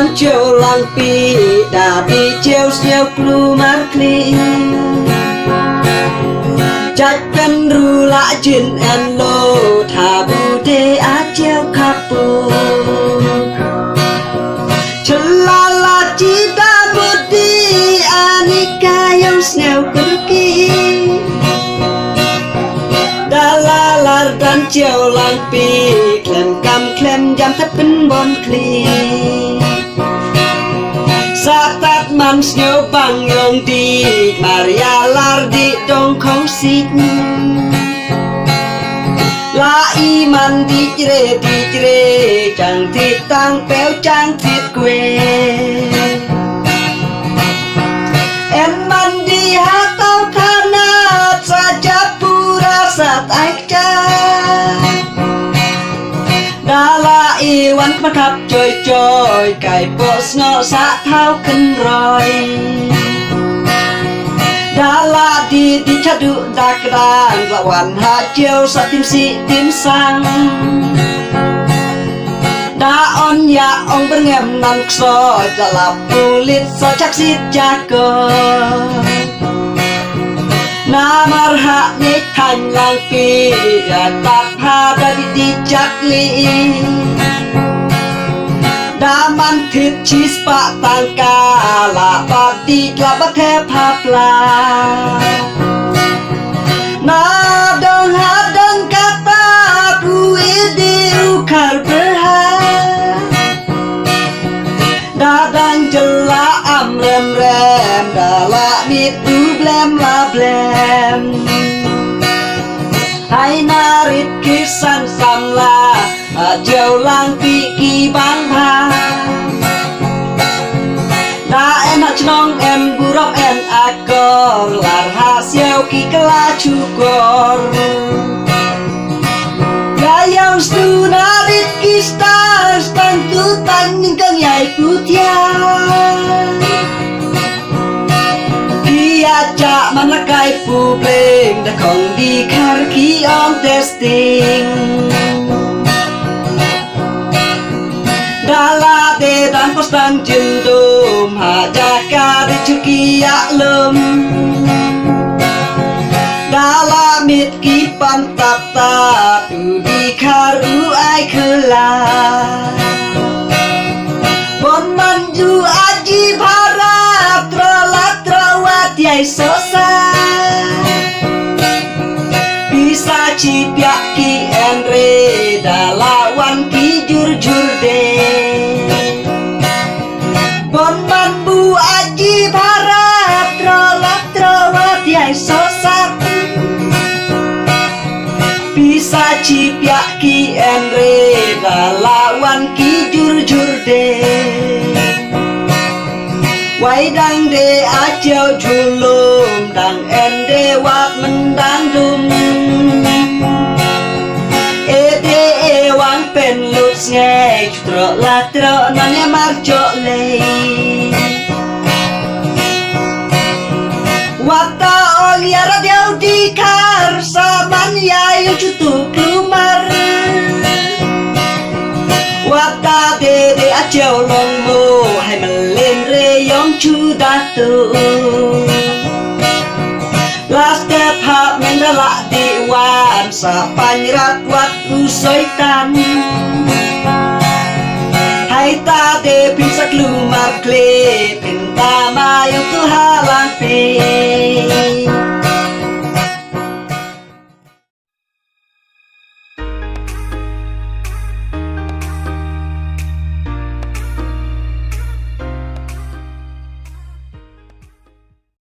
dan chiều lang pi đã đi chiều siêu klu mar kli chắc bên ru lạ chín en lô thả bu đê á chiều kapu chân la la chỉ ta một đi anika yang snel pergi lar dan chiều lang pi klem kam klem jam thấp bên bon kli sa tat man snyo bang yong di Maria lar di dong khong sit la iman di jre chang thịt tang péo chang thịt quê em man di ha tao khana sa japura sat aikcha Dala iwan matap chơi chơi cài bộ ngọ xã thao khăn rồi Dala di chát đu đạc đàn là hoàn hạ chiêu sa tim si tim sang đã on ya ông bên em nằm soi đã là pulit sa chắc xít cha cơ Namar ha ni thành lang pi ya tak ha dari di chakli Daman thịt cheese pa tangka la pati la bathe phapla Na dong ha dong kata ku idiu khar berha Dadang jela am rem rem dala mit du blem la blem Hai narit kisan samla Jauh lang piki bang ha Da enak cenong em buruk en akor Lar hasil ki kela cukor Gayang stu narit ki stars Tantu tanyeng kang yai putian Cak mana kai publik dah kong di kar ki on testing Dala de dan postan jendum hajaka di cuki aklum Dala mit ki pantap tap du di karu ai kelah Bon manju aji bharap trolat trawat yai sosa Bisa cipiak ki enre dalawan ki jur de Bon manbu aji bharap trolat trawat yai sosa Bisa cipiak ki enre dalawan ki jur de Wai dang de acau julum dang ende wat mendang dum Ede ewang pen lut ngej tro la tro nanya marjo le Wata ol yara diau dikar saman ya yu cutu klumar Wata de acau longmo hai melen re yong chu datu Last step hap mendala diwan sa panyirat wat usoitan Hai ta de pinsak lumar kle pinta mayong tu halang pe